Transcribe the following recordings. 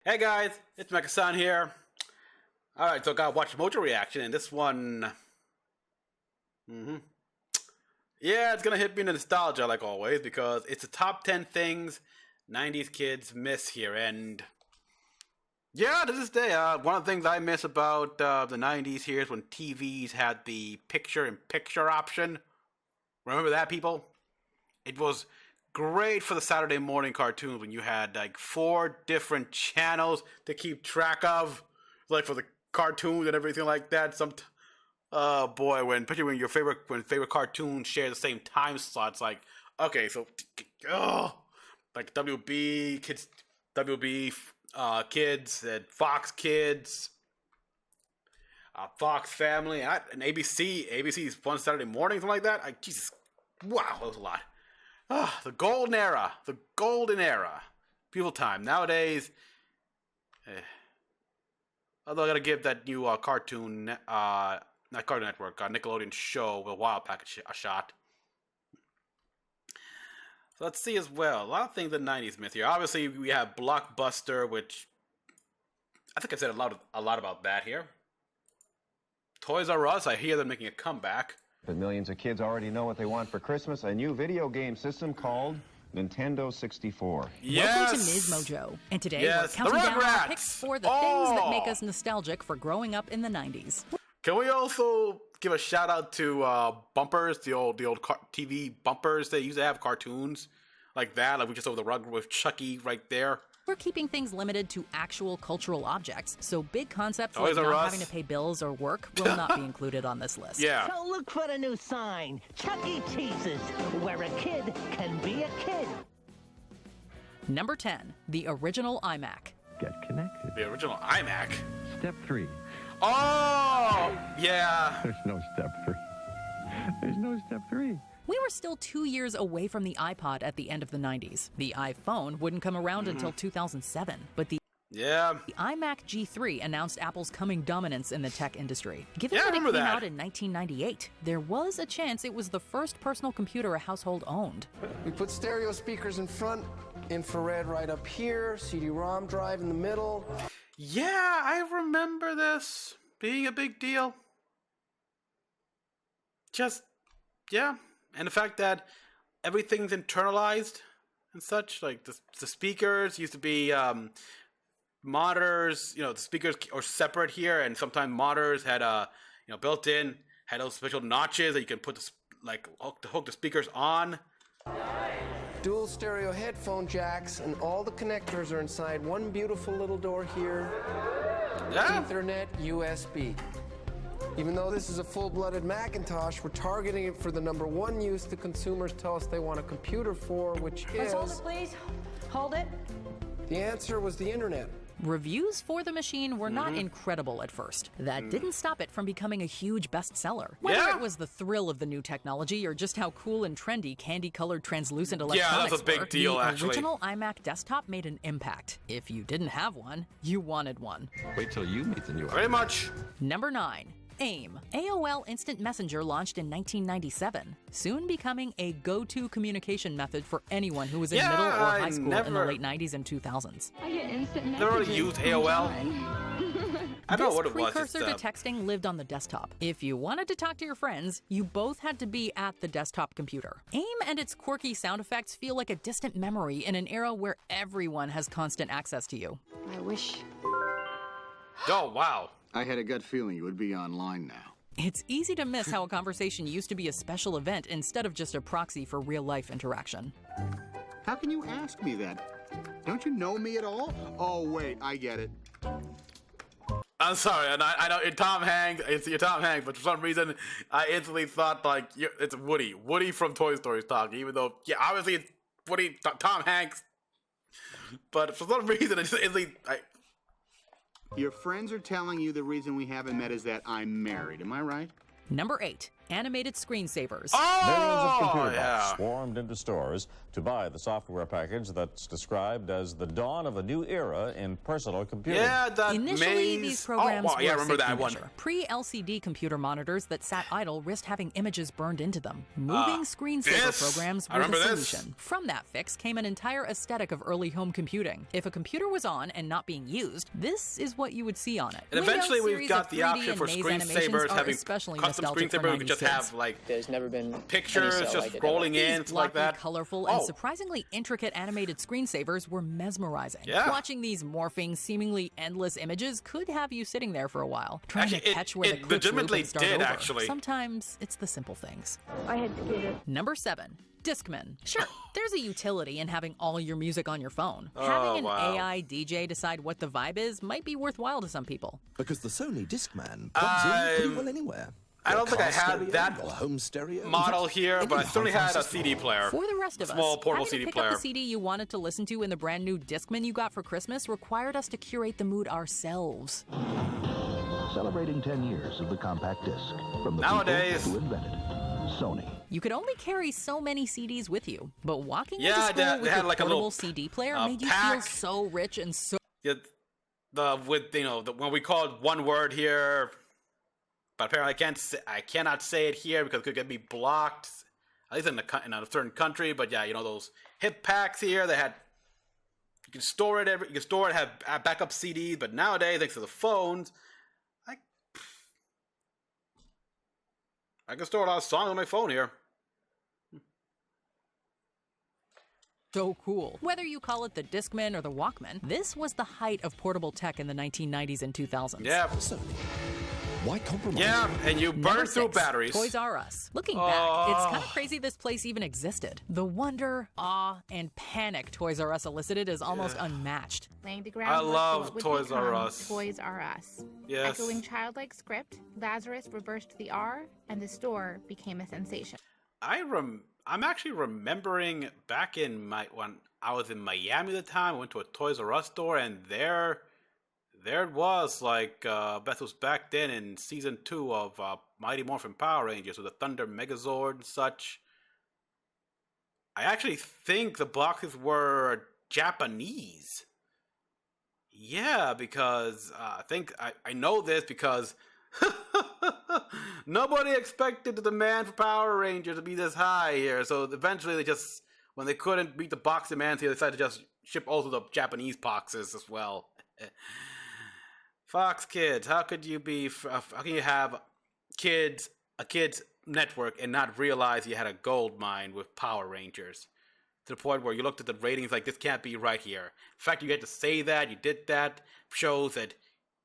Hey guys, it's Mecha-san here. Alright, so got Watch Mojo reaction, and this one... Yeah, it's gonna hit me in the nostalgia like always, because it's the top 10 things 90s kids miss here, and... Yeah, to this day, one of the things I miss about the 90s here is when TVs had the picture-in-picture option. Remember that, people? It was great for the Saturday morning cartoons when you had like 4 different channels to keep track of, like for the cartoons and everything like that. Oh boy, especially when favorite cartoons share the same time slots. Like, okay, so like WB Kids and Fox Kids, Fox Family, and ABC's One Saturday Morning, something like that. Jesus, wow, that was a lot. The golden era. Beautiful time. Nowadays, although I gotta give that new not Cartoon Network, Nickelodeon show with Wild Pack a shot. So let's see as well. A lot of things in the 90s myth here. Obviously, we have Blockbuster, which I think I said a lot about that here. Toys R Us, I hear them making a comeback. But millions of kids already know what they want for Christmas, a new video game system called Nintendo 64. Yes! Welcome to Ms. Mojo. And today we're counting down our picks for the things that make us nostalgic for growing up in the 90s. Can we also give a shout out to bumpers, the old TV bumpers that used to have cartoons like that? Like we just saw the rug with Chucky right there. We're keeping things limited to actual cultural objects, so big concepts Toys like R not Us. having to pay bills or work will not be included on this list. Yeah. So look for the new sign, Chuck E. Cheese's, where a kid can be a kid. Number 10, the original iMac. Get connected. The original iMac. Step 3. Oh, yeah. There's no step 3. There's no step 3. We were still 2 years away from the iPod at the end of the 90s. The iPhone wouldn't come around until 2007, but the iMac G3 announced Apple's coming dominance in the tech industry. Given that it came out in 1998, there was a chance it was the first personal computer a household owned. We put stereo speakers in front, infrared right up here, CD-ROM drive in the middle. Yeah, I remember this being a big deal. Yeah. And the fact that everything's internalized and such, like the speakers used to be monitors, the speakers are separate here, and sometimes monitors had built in, had those special notches that you can put hook the speakers on. Dual stereo headphone jacks, and all the connectors are inside one beautiful little door here. Yeah. Ethernet, USB. Even though this is a full-blooded Macintosh, we're targeting it for the #1 use the consumers tell us they want a computer for, which is... Hold it, please. Hold it. The answer was the internet. Reviews for the machine were not incredible at first. That didn't stop it from becoming a huge bestseller. Whether it was the thrill of the new technology or just how cool and trendy candy-colored translucent electronics that's a big deal, the actually. original iMac desktop made an impact. If you didn't have one, you wanted one. Wait till you meet the new Very much. Number 9. AIM. AOL Instant Messenger launched in 1997, soon becoming a go-to communication method for anyone who was in middle or high school in the late 90s and 2000s. I get instant messages. Never really used AOL. I don't know what it was. This precursor to texting lived on the desktop. If you wanted to talk to your friends, you both had to be at the desktop computer. AIM and its quirky sound effects feel like a distant memory in an era where everyone has constant access to you. I wish. Oh, wow. I had a gut feeling you would be online now. It's easy to miss how a conversation used to be a special event instead of just a proxy for real-life interaction. How can you ask me that? Don't you know me at all? Oh, wait, I get it. I'm sorry, and I know it's Tom Hanks, but for some reason, I instantly thought, it's Woody. Woody from Toy Story is talking, even though, obviously it's Woody, Tom Hanks. But for some reason, it's just instantly... Your friends are telling you the reason we haven't met is that I'm married. Am I right? Number 8. animated screensavers. Millions of computer yeah. buffs swarmed into stores to buy the software package that's described as the dawn of a new era in personal computing. Yeah, that Initially, maze. these programs oh, yeah, I were remember safety that one. measure. Pre-LCD computer monitors that sat idle risked having images burned into them. Moving screensaver this. programs I were the remember this. solution. From that fix came an entire aesthetic of early home computing. If a computer was on and not being used, this is what you would see on it. And eventually Windows we've got series the of 3D option and for maze screensavers animations are having especially custom nostalgic for screensaver. We could 90s just kids. have like There's never been pictures any show just like it rolling ever. in, These stuff like blocky, that. colorful, and surprisingly intricate animated screensavers were mesmerizing. Yeah. Watching these morphing, seemingly endless images could have you sitting there for a while, trying Actually, to catch where the it clips loop legitimately and start did, over. actually. Sometimes it's the simple things. I had to get it. Number 7. Discman. Sure, there's a utility in having all your music on your phone. Oh, Having an wow. AI DJ decide what the vibe is might be worthwhile to some people. Because the Sony Discman plugs in pretty well anywhere. I don't think I Your car had stereo, that your home stereo. In model fact, here, but I any certainly hi-fi had a system. CD player. For the rest of Small us, portable having CD to pick player. up the CD you wanted to listen to in the brand new Discman you got for Christmas required us to curate the mood ourselves. Celebrating 10 years of the compact disc from the Nowadays. people who invented it, Sony. You could only carry so many CDs with you, but walking Yeah, into school they with had your like a portable little, CD player made you pack. feel so rich and so. Yeah, when we call it one word here, but apparently I cannot say it here because it could get me blocked. At least in a certain country. But yeah, those hip packs here. They had you can store it. You can store it. Have backup CDs. But nowadays, thanks to the phones, I can store a lot of songs on my phone here. So cool. Whether you call it the Discman or the Walkman, this was the height of portable tech in the 1990s and 2000s. Yeah. Sony. Why compromise? Yeah, and you Number burn through 6, batteries. Toys R Us. Looking back, it's kind of crazy this place even existed. The wonder, awe, and panic Toys R Us elicited is almost unmatched. Laying the I groundwork for love what would Toys R become Us. Toys R Us. Yes. Echoing childlike script, Lazarus reversed the R, and the store became a sensation. I'm actually remembering back when I was in Miami at the time. I went to a Toys R Us store, and there it was. Like Beth was back then in season 2 of Mighty Morphin Power Rangers with the Thunder Megazord and such. I actually think the boxes were Japanese. Yeah, because I know this because nobody expected the demand for Power Rangers to be this high here. So eventually when they couldn't beat the box demand here, they decided to just ship also the Japanese boxes as well. Fox Kids, how can you have a kids network and not realize you had a gold mine with Power Rangers? To the point where you looked at the ratings like, this can't be right here. In fact, you get to say that, you did that, shows that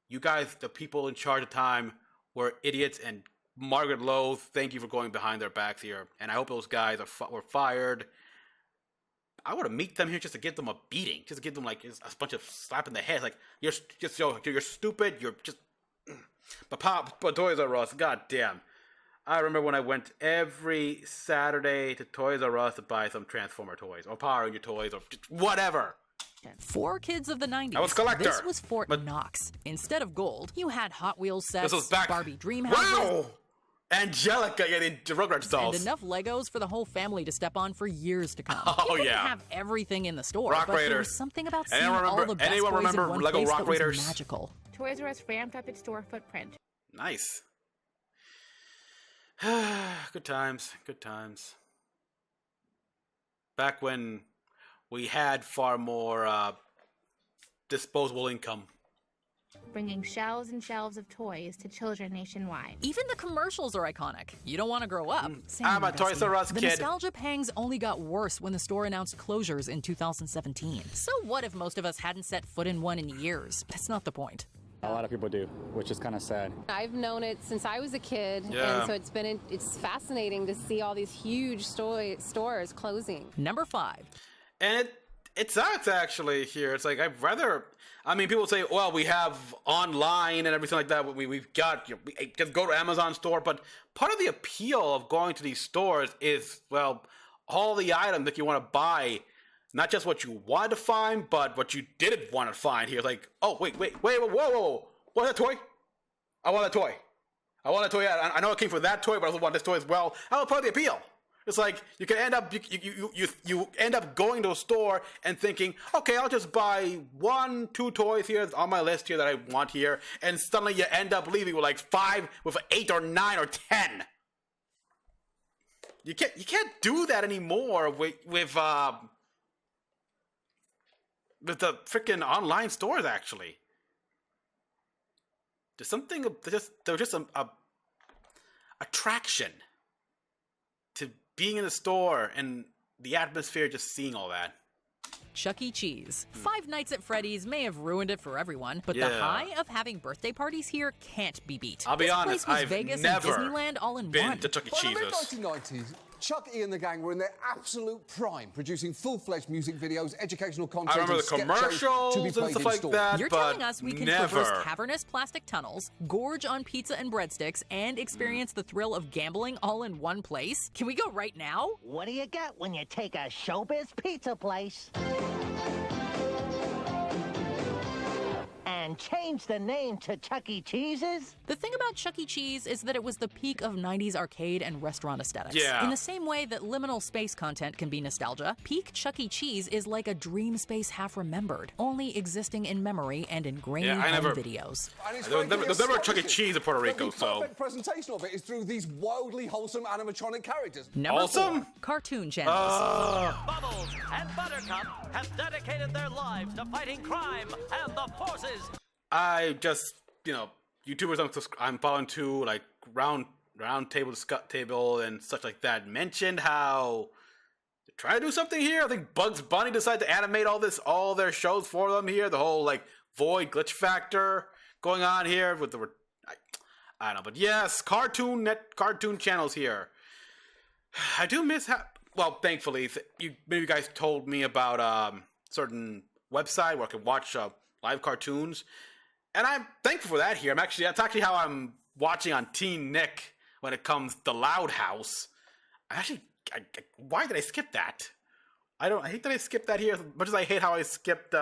you guys, the people in charge at the time, were idiots, and Margaret Lowe, thank you for going behind their backs here. And I hope those guys were fired. I want to meet them here just to give them a beating, just to give them like a bunch of slap in the head, like you're stupid, you're just. But Toys R Us, goddamn! I remember when I went every Saturday to Toys R Us to buy some Transformer toys or Power Ranger toys or just whatever. For kids of the 90s, I was collector, this was Fort Knox. Instead of gold, you had Hot Wheels sets, This was back. Barbie dream houses, Wow! Angelica getting Rugrats dolls. and enough Legos for the whole family to step on for years to come. Oh, you couldn't yeah. have everything in the store, Rock but there Raiders. was something about seeing Anyone all the best anyone toys remember in one Lego place Rock that was Raiders? magical. Toys R Us ramped up its store footprint. Nice. Good times. Back when we had far more disposable income. Bringing shelves and shelves of toys to children nationwide. Even the commercials are iconic. You don't want to grow up. Same, I'm a Toys R Us the kid. nostalgia pangs only got worse when the store announced closures in 2017. So what if most of us hadn't set foot in one in years? That's not the point. A lot of people do, which is kind of sad. I've known it since I was a kid, Yeah. and so it's fascinating to see all these huge stores closing. Number 5. And it sucks actually here. It's like people say, well, we have online and everything like that. We've got, we just go to Amazon store. But part of the appeal of going to these stores is, well, all the items that you want to buy, not just what you wanted to find, but what you didn't want to find here. Like, oh, wait, whoa. What's that toy? I want that toy. I want a toy. I know it came from that toy, but I also want this toy as well. That was part of the appeal. It's like you can end up you end up going to a store and thinking, okay, I'll just buy 1-2 toys here on my list here that I want here, and suddenly you end up leaving with like 5, with 8 or 9 or 10. You can't do that anymore with the freaking online stores. Actually, there's something there's just a attraction to being in the store and the atmosphere, just seeing all that. Chuck E. Cheese. 5 Nights at Freddy's may have ruined it for everyone, but the high of having birthday parties here can't be beat. I'll be honest, I've Vegas never and Disneyland all in been one. to Chuck E. By the Cheese's. mid-1990s, Chuck E. and the gang were in their absolute prime, producing full-fledged music videos, educational content, I remember the sketch shows commercials to be and played stuff in like stores. that, You're but telling us we can never. traverse cavernous plastic tunnels, gorge on pizza and breadsticks, and experience the thrill of gambling all in one place? Can we go right now? What do you get when you take a showbiz pizza place and change the name to Chuck E. Cheese's? The thing about Chuck E. Cheese is that it was the peak of 90s arcade and restaurant aesthetics. Yeah. In the same way that liminal space content can be nostalgia, peak Chuck E. Cheese is like a dream space half remembered, only existing in memory and in grainy home videos. There's never a Chuck E. Cheese in Puerto Rico, The so. perfect presentation of it is through these wildly wholesome animatronic characters. Number 4, cartoon channels. Bubbles and Buttercup have dedicated their lives to fighting crime and the forces. I just, YouTubers I'm following too, like round table and such like that, mentioned how they're trying to do something here. I think Bugs Bunny decided to animate all their shows for them here. The whole like void glitch factor going on here with the, I don't know, but yes, cartoon channels here. I do miss well, thankfully, maybe you guys told me about certain website where I can watch live cartoons. And I'm thankful for that here. That's actually how I'm watching on Teen Nick when it comes to Loud House. Why did I skip that? I hate that I skipped that here as much as I hate how I skipped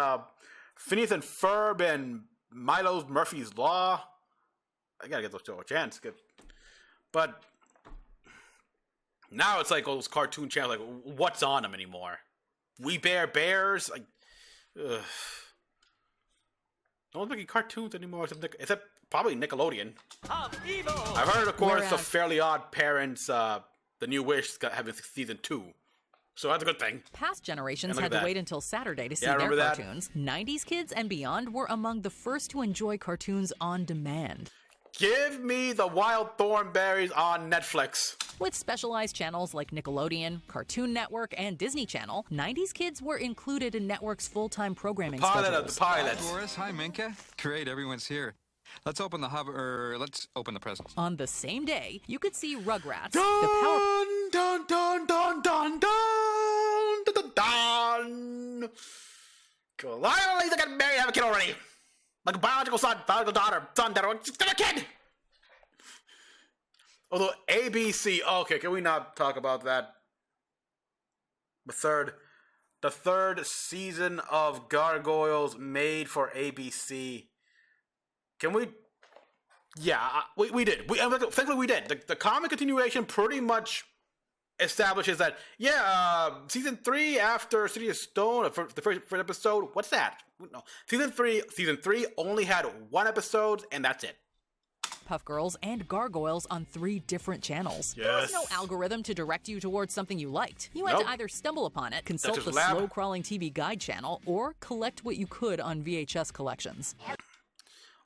Phineas and Ferb and Milo's Murphy's Law. I gotta get those to a chance. But now it's like all those cartoon channels, like, what's on them anymore? We Bear Bears? Like, ugh. No one's making cartoons anymore except probably Nickelodeon. I've heard, of course, the Fairly Odd Parents, The New Wish, having season 2. So that's a good thing. Past generations had to wait until Saturday to see their cartoons. 90s kids and beyond were among the first to enjoy cartoons on demand. Give me the Wild Thornberries on Netflix. With specialized channels like Nickelodeon, Cartoon Network, and Disney Channel, 90s kids were included in network's full-time programming schedules. The pilot. Hi, Doris. Hi, Minka. Great, everyone's here. Let's open let's open the presents. On the same day, you could see Rugrats, dun, the power... Dun, dun, dun, dun, dun, dun, dun, dun. Finally, they got married and have a kid already. Like a biological son, biological daughter, just got a kid! Although ABC, okay, can we not talk about that? The third season of Gargoyles made for ABC. Can we? Yeah, we did. Thankfully we did. The comic continuation pretty much establishes that, season 3 after City of Stone, the first episode, what's that? No, season 3 only had 1 episode, and that's it. Puff Girls and Gargoyles on 3 different channels. Yes. There was no algorithm to direct you towards something you liked. You had to either stumble upon it, consult the slow-crawling TV guide channel, or collect what you could on VHS collections.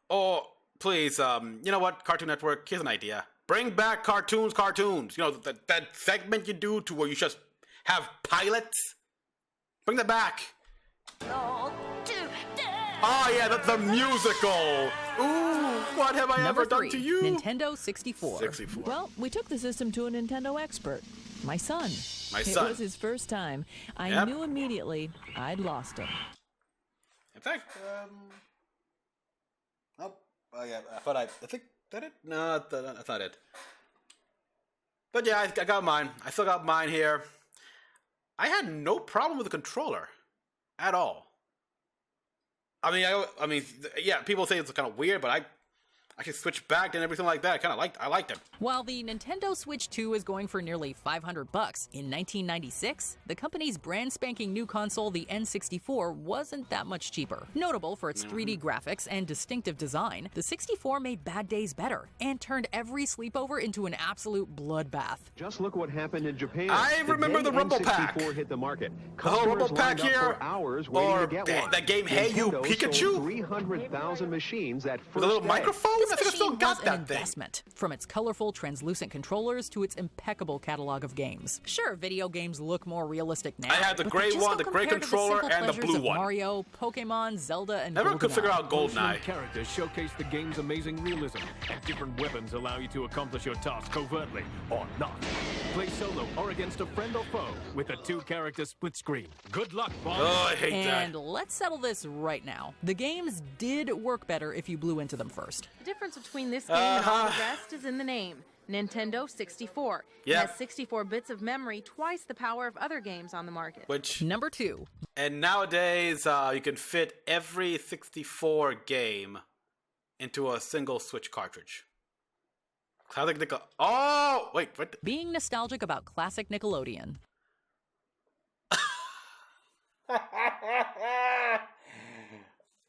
Oh, please, you know what, Cartoon Network, here's an idea. Bring back cartoons. You know, that segment you do to where you just have pilots. Bring that back. Oh, yeah, the musical. Ooh, what have I ever done to you? Nintendo 64. Well, we took the system to a Nintendo expert. My son. It was his first time. I knew immediately I'd lost him. In fact, I think that it? No, that's not it. But yeah, I got mine. I still got mine here. I had no problem with the controller at all. I mean, yeah, people say it's kind of weird, but I can switch back and everything like that. I liked it. While the Nintendo Switch 2 is going for nearly $500, in 1996, the company's brand spanking new console, the N64, wasn't that much cheaper. Notable for its 3D graphics and distinctive design, the 64 made bad days better and turned every sleepover into an absolute bloodbath. Just look what happened in Japan. I remember the Rumble Pack. Hit the market. The whole Rumble Pack here, hours or that game Hey You Pikachu. 300,000 machines that first with a little microphone. This machine was an investment, from its colorful, translucent controllers to its impeccable catalog of games. Sure, video games look more realistic now. I had the gray one, the gray controller, and the blue one. Mario, Pokemon, Zelda, and never could figure out GoldenEye. Characters showcase the game's amazing realism, and different weapons allow you to accomplish your task covertly or not. Play solo or against a friend or foe with a 2-character split screen. Good luck, boss. Oh, I hate that. And let's settle this right now. The games did work better if you blew into them first. The difference between this game and all the rest is in the name. Nintendo 64. It has 64 bits of memory, twice the power of other games on the market. Which number 2. And nowadays, you can fit every 64 game into a single Switch cartridge. How they go? Oh, wait, what? Being nostalgic about classic Nickelodeon.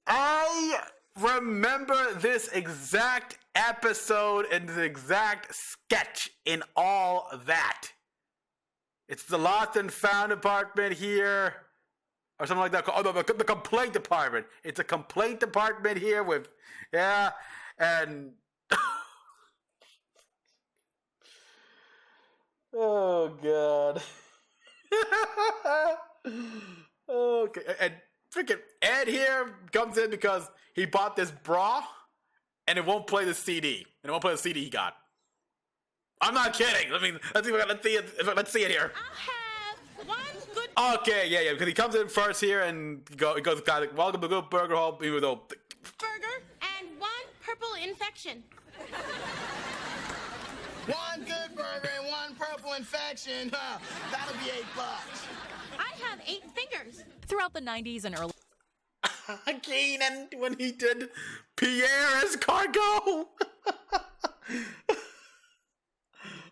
I remember this exact episode and the exact sketch in all that. It's the lost and found department here, or something like that. Oh, the complaint department. It's a complaint department here with, and oh god. Okay, and freaking Ed here comes in because he bought this bra and it won't play the CD. And it won't play the CD he got. I'm not kidding. I mean, let's see it here. I'll have one good. Okay, yeah, because he comes in first here and he goes, welcome to Good Burger Hall. Even though burger and one purple infection. One good burger and one purple infection. That'll be $8. I have 8 fingers. Throughout the 90s and early... Keenan, when he did Pierre as Cargo.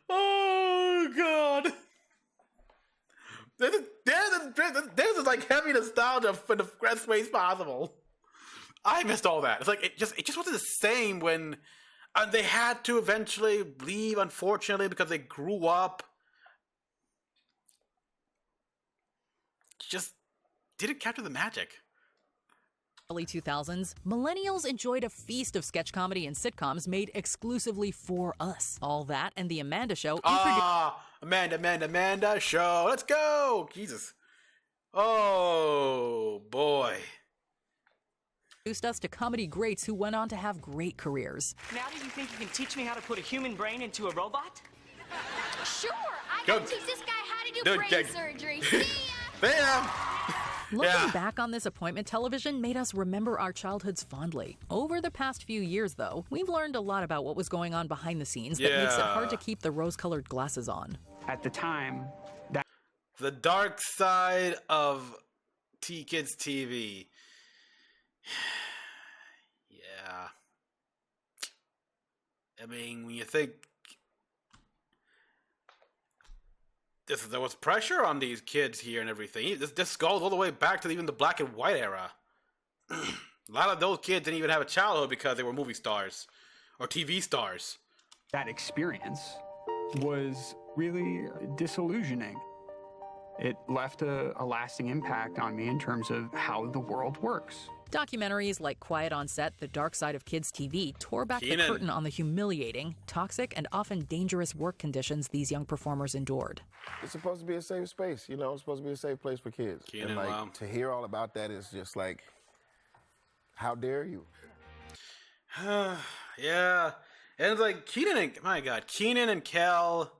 Oh, God. This is like heavy nostalgia for the best ways possible. I missed all that. It's like, it just wasn't the same when they had to eventually leave, unfortunately, because they grew up. Just didn't capture the magic. Early 2000s, millennials enjoyed a feast of sketch comedy and sitcoms made exclusively for us. All that and The Amanda Show Amanda Show. Let's go! Jesus. Oh, boy. Introduced us to comedy greats who went on to have great careers. Now do you think you can teach me how to put a human brain into a robot? Sure, I can teach this guy how to do brain surgery. See ya! Bam! Looking back on this appointment television made us remember our childhoods fondly. Over the past few years, though, we've learned a lot about what was going on behind the scenes that makes it hard to keep the rose-colored glasses on. At the time, the dark side of Kids TV. Yeah. I mean, when you think there was pressure on these kids here and everything. This goes all the way back to even the black and white era. A lot of those kids didn't even have a childhood because they were movie stars or TV stars. That experience was really disillusioning. It left a lasting impact on me in terms of how the world works. Documentaries like Quiet on Set, The Dark Side of Kids TV tore back the curtain on the humiliating, toxic, and often dangerous work conditions these young performers endured. It's supposed to be a safe space, you know? It's supposed to be a safe place for kids. And to hear all about that is just like, how dare you? Yeah. And it's like Keenan and Kel,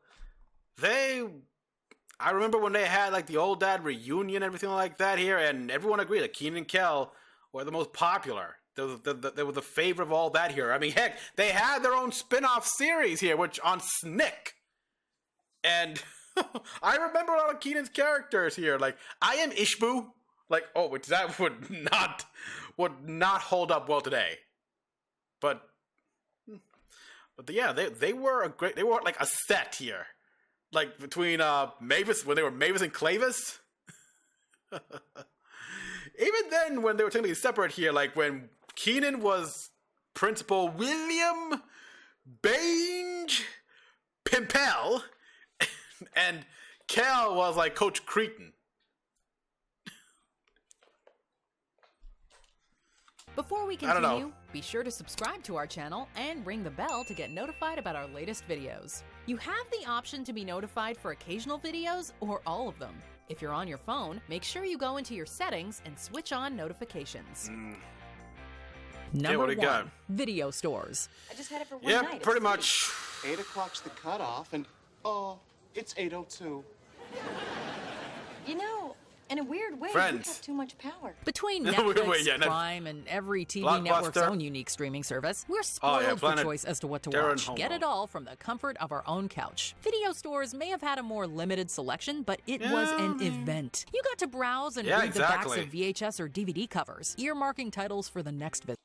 I remember when they had like the old dad reunion and everything like that here, and everyone agreed that Keenan and Kel were the most popular. They were the favorite of all that here. I mean, heck, they had their own spin-off series here, which on Snick. And I remember a lot of Keenan's characters here. Like, I Am Ishbu. Like, which that would not hold up well today. But But yeah, they were they were like a set here. Like between Mavis, when they were Mavis and Clavis. Even then, when they were technically separate here, like when Keenan was Principal William Bange Pimpel, and Cal was like Coach Cretan. Before we continue, be sure to subscribe to our channel and ring the bell to get notified about our latest videos. You have the option to be notified for occasional videos or all of them. If you're on your phone, make sure you go into your settings and switch on notifications. Number 1, video stores. I just had it for one night. Yeah, pretty much. 8 o'clock's the cutoff, and it's 8:02. You know, in a weird way, you have too much power. Between Netflix, Prime, and every TV network's own unique streaming service, we're spoiled for choice as to what to watch. Get it all from the comfort of our own couch. Video stores may have had a more limited selection, but it was an event. You got to browse and read the backs of VHS or DVD covers, earmarking titles for the next visit.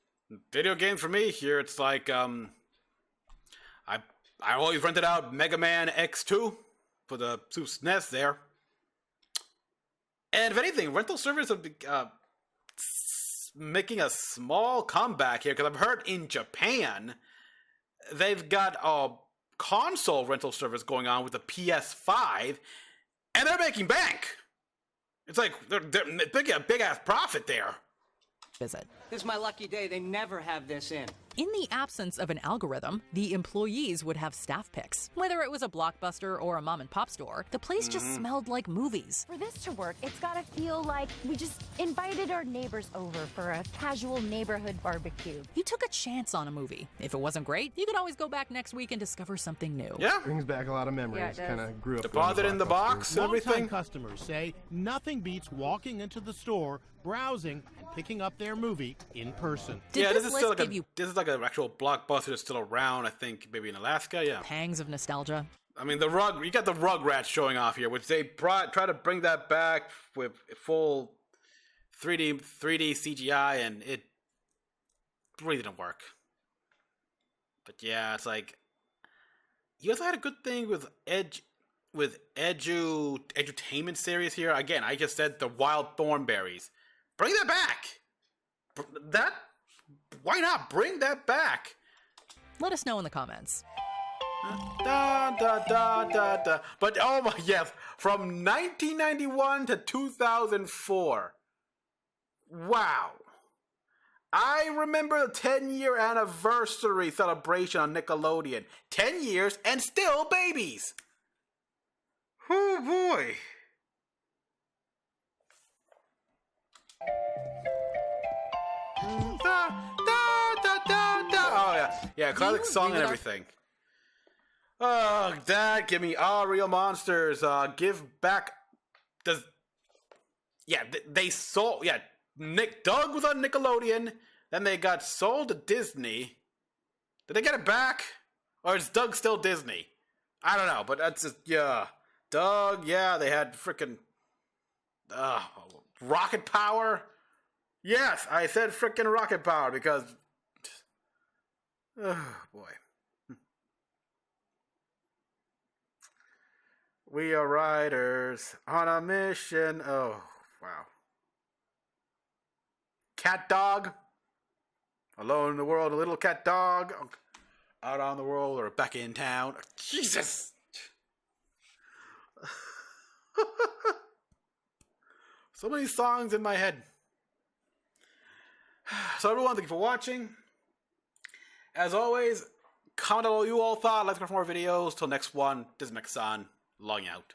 Video game for me here, it's like I always rented out Mega Man X2 for the Super SNES there. And if anything, rental service have making a small comeback here, because I've heard in Japan they've got a console rental service going on with the PS5, and they're making bank. It's like they're making a big ass profit there. Visit. This is my lucky day. They never have this in. In the absence of an algorithm, the employees would have staff picks. Whether it was a Blockbuster or a mom-and-pop store, the place just smelled like movies. For this to work, it's gotta feel like we just invited our neighbors over for a casual neighborhood barbecue. You took a chance on a movie. If it wasn't great, you could always go back next week and discover something new. Yeah. Brings back a lot of memories. Kind of grew up. Deposit in the box, everything. Long-time customers say nothing beats walking into the store, browsing, and picking up their movie in person. This is still like this is like an actual Blockbuster that's still around, I think, maybe in Alaska, yeah. Pangs of nostalgia. I mean, you got the Rugrats showing off here, which they try to bring that back with full 3D CGI, and it really didn't work. But yeah, it's like, you also had a good thing with edutainment series here. Again, I just said the Wild Thornberries. Bring that back! Why not bring that back? Let us know in the comments. But oh my, yes, from 1991 to 2004. Wow. I remember the 10-year anniversary celebration on Nickelodeon. 10 years and still babies. Oh boy. Oh yeah, yeah, classic song and everything. Oh, Dad, give me all real monsters. Give back. They sold. Yeah, Doug was on Nickelodeon. Then they got sold to Disney. Did they get it back, or is Doug still Disney? I don't know, but that's just Doug. Yeah, they had freaking Rocket Power. Yes, I said freaking Rocket Power because, oh boy. We are riders on a mission. Oh, wow. Cat Dog. Alone in the world, a little cat dog. Out on the world or back in town. Jesus. So many songs in my head. So everyone, thank you for watching. As always, comment on what you all thought. Let's go for more videos. Till next one, this is Mecha-san, logging out.